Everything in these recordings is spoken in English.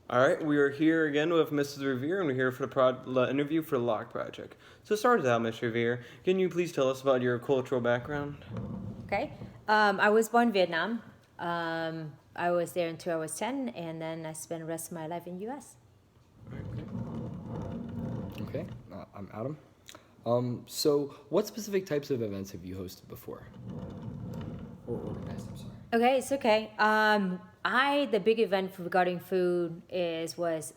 All right, we are here again with Mrs. Revere, and we're here for the interview for the LOC Project. So, to start us out, Ms. Revere, can you please tell us about your cultural background? Okay. I was born in Vietnam. I was there until I was 10, and then I spent the rest of my life in U.S. Okay, I'm Adam. So what specific types of events have you hosted before? Or organized, I'm sorry. Okay, it's okay. The big event regarding food was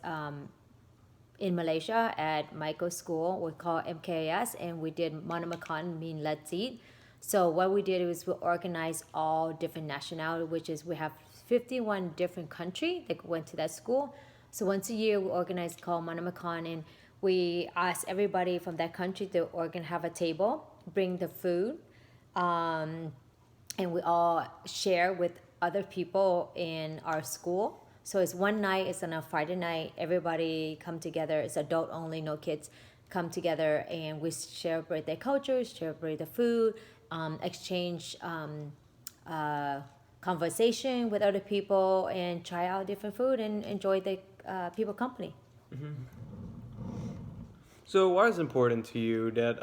in Malaysia at Michael's school. We call MKS, and we did Mana Makan, mean let's eat. So what we did was we organized all different nationality, which is we have 51 different country that went to that school. So once a year we organize called Mana Makan, and we ask everybody from that country to have a table, bring the food, and we all share with other people in our school. So it's one night, it's on a Friday night, everybody come together, it's adult only, no kids, come together and we celebrate their cultures, celebrate the food, exchange conversation with other people and try out different food and enjoy the people company. So, why is it important to you that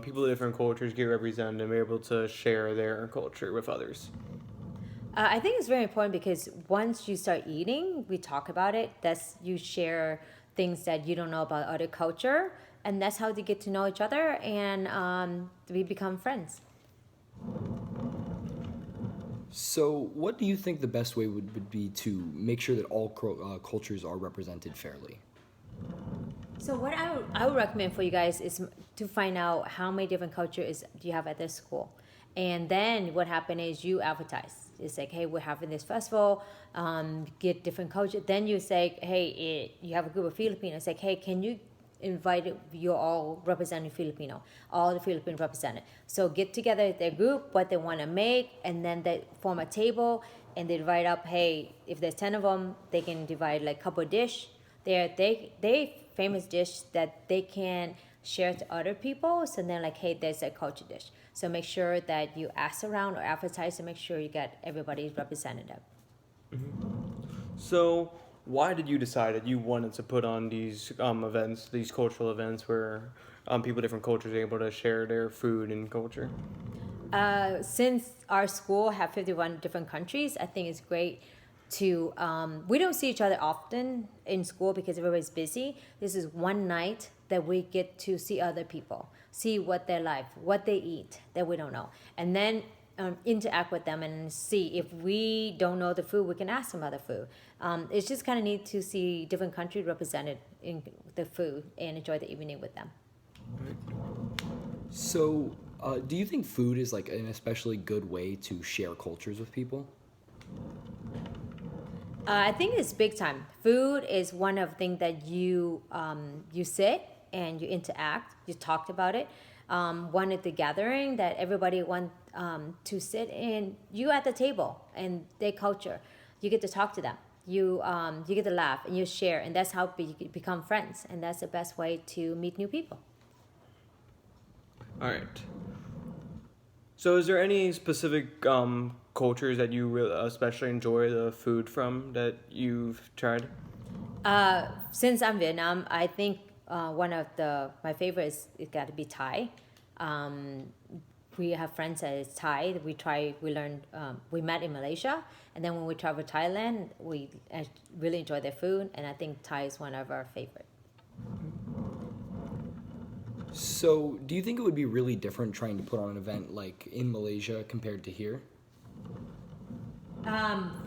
people of different cultures get represented and be able to share their culture with others? I think it's very important because once you start eating, we talk about it. That's you share things that you don't know about other culture, and that's how they get to know each other, and we become friends. So what do you think the best way would be to make sure that all cultures are represented fairly? So what I would recommend for you guys is to find out how many different cultures do you have at this school. And then what happened is you advertise. It's like, hey, we're having this festival, get different culture. Then you say, hey, you have a group of Filipinos. It's like, hey, can you invite you all representing Filipino, all the Philippine represented. So get together their group, what they want to make, and then they form a table and they divide up, hey, if there's 10 of them, they can divide like a couple dish. They famous dish that they can share to other people. So then like, hey, there's a culture dish. So make sure that you ask around or advertise to make sure you get everybody's representative. So, why did you decide that you wanted to put on these events, these cultural events where people of different cultures are able to share their food and culture? Since our school have 51 different countries, I think it's great to we don't see each other often in school because everybody's busy. This is one night that we get to see other people, see what their life, what they eat that we don't know, and then interact with them and see if we don't know the food, we can ask them about the food. It's just kind of neat to see different countries represented in the food and enjoy the evening with them. So do you think food is like an especially good way to share cultures with people? I think it's big time. Food is one of the things that you sit and you interact. You talked about it. One of the gathering that everybody want to sit in. You at the table and their culture. You get to talk to them. You get to laugh and you share, and that's how you become friends. And that's the best way to meet new people. All right. So, is there any specific cultures that you especially enjoy the food from that you've tried? Since I'm Vietnam, I think one of my favorites is got to be Thai. Um, we have friends that is Thai. We met in Malaysia, and then when we travel to Thailand, I really enjoy their food, and I think Thai is one of our favorite. So do you think it would be really different trying to put on an event like in Malaysia compared to here?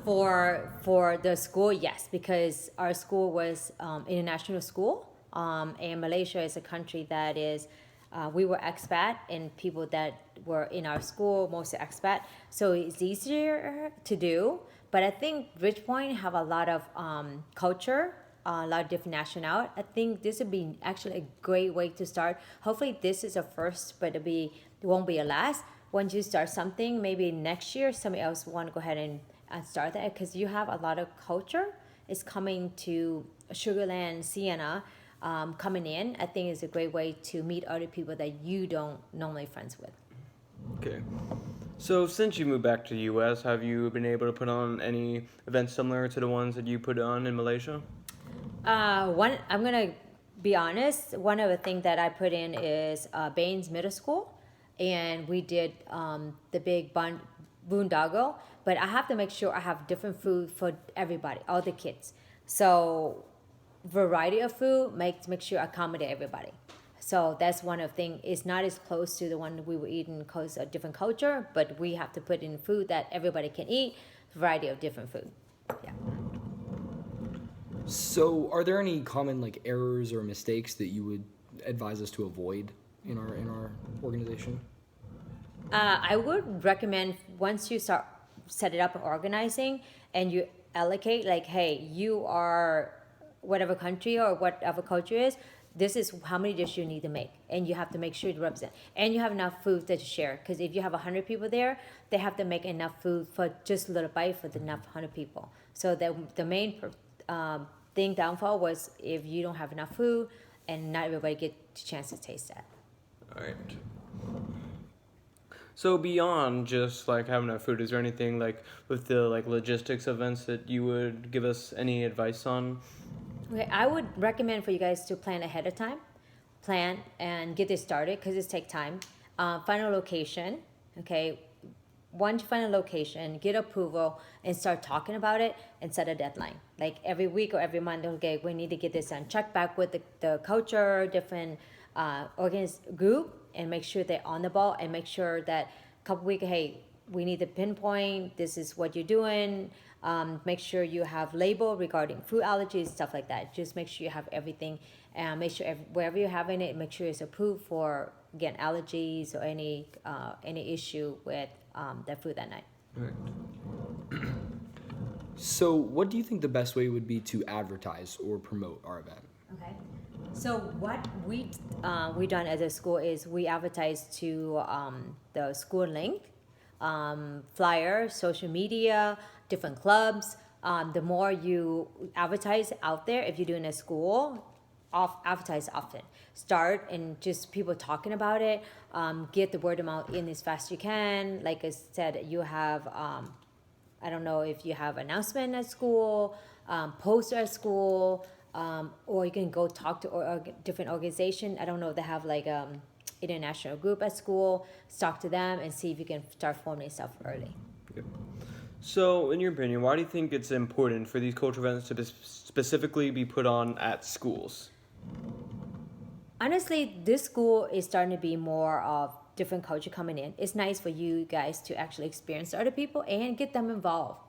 For the school, yes, because our school was international school, and Malaysia is a country that is. We were expat, and people that were in our school mostly expat, so it's easier to do. But I think Ridgepoint have a lot of culture, a lot of different nationality. I think this would be actually a great way to start. Hopefully, this is a first, but it won't be a last. Once you start something, maybe next year somebody else want to go ahead and start that because you have a lot of culture is coming to Sugarland, Sienna, coming in. I think it's a great way to meet other people that you don't normally friends with. Okay. So, since you moved back to the U.S., have you been able to put on any events similar to the ones that you put on in Malaysia? I'm gonna be honest. One of the things that I put in is Baines Middle School, and we did the big boondoggle. But I have to make sure I have different food for everybody, all the kids. So variety of food make sure I accommodate everybody. So that's one of the things. It's not as close to the one we were eating because of different culture, but we have to put in food that everybody can eat, variety of different food. Yeah. So, are there any common like errors or mistakes that you would advise us to avoid in our organization? I would recommend once you start set it up and organizing, and you allocate like, hey, you are whatever country or whatever culture is. This is how many dishes you need to make, and you have to make sure you represent, and you have enough food to share. Because if you have 100 people there, they have to make enough food for just a little bite for the enough 100 people. So the main thing downfall was if you don't have enough food, and not everybody get a chance to taste that. All right. So beyond just like having enough food, is there anything like with the like logistics events that you would give us any advice on? Okay, I would recommend for you guys to plan ahead of time, plan and get this started because it takes time. Find a location, okay. Once you find a location, get approval and start talking about it and set a deadline. Like every week or every month, okay, we need to get this done. Check back with the culture, different group, and make sure they're on the ball and make sure that a couple weeks, hey, we need to pinpoint, this is what you're doing. Make sure you have label regarding food allergies, stuff like that. Just make sure you have everything, and make sure wherever you're having it, make sure it's approved for, again, allergies or any issue with the food that night. Right. So, what do you think the best way would be to advertise or promote our event? Okay. So what we done as a school is we advertise to the school link, flyer, social media, different clubs. The more you advertise out there, if you're doing a school, advertise often. Start and just people talking about it. Get the word of mouth in as fast as you can. Like I said, you have I don't know if you have announcement at school, poster at school. Or you can go talk to different organization. I don't know if they have like international group at school. Talk to them and see if you can start forming stuff early. Okay. So, in your opinion, why do you think it's important for these cultural events to specifically be put on at schools? Honestly, this school is starting to be more of different culture coming in. It's nice for you guys to actually experience other people and get them involved.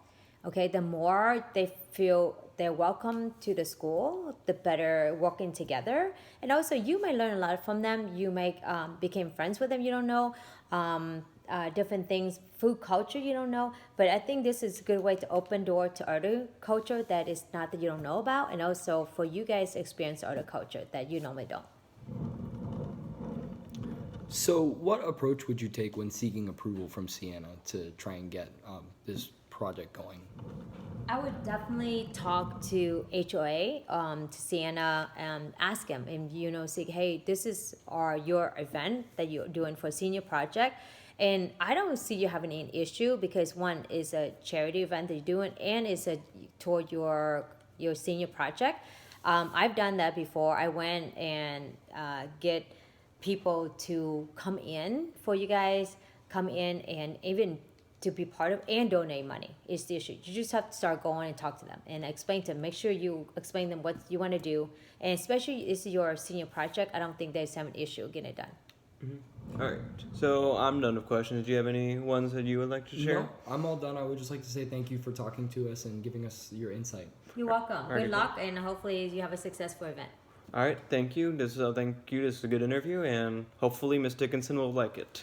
Okay, the more they feel they're welcome to the school, the better working together. And also, you might learn a lot from them. You might become friends with them you don't know. Different things, food culture you don't know. But I think this is a good way to open door to other culture that is not that you don't know about. And also for you guys to experience other culture that you normally don't. So, what approach would you take when seeking approval from Sienna to try and get this project going? I would definitely talk to HOA, to Sienna, and ask them, and say, hey, this is your event that you're doing for senior project, and I don't see you having any issue because one is a charity event that you're doing, and it's toward your senior project. I've done that before. I went and get people to come in for you guys, come in and even to be part of and donate money is the issue. You just have to start going and talk to them and explain to them. Make sure you explain them what you want to do, and especially it's your senior project. I don't think there's have an issue getting it done. Mm-hmm. All right. So I'm done with questions. Do you have any ones that you would like to share? No, I'm all done. I would just like to say thank you for talking to us and giving us your insight. You're welcome. All right. Good luck, and hopefully you have a successful event. All right. Thank you. This is a good interview, and hopefully Miss Dickinson will like it.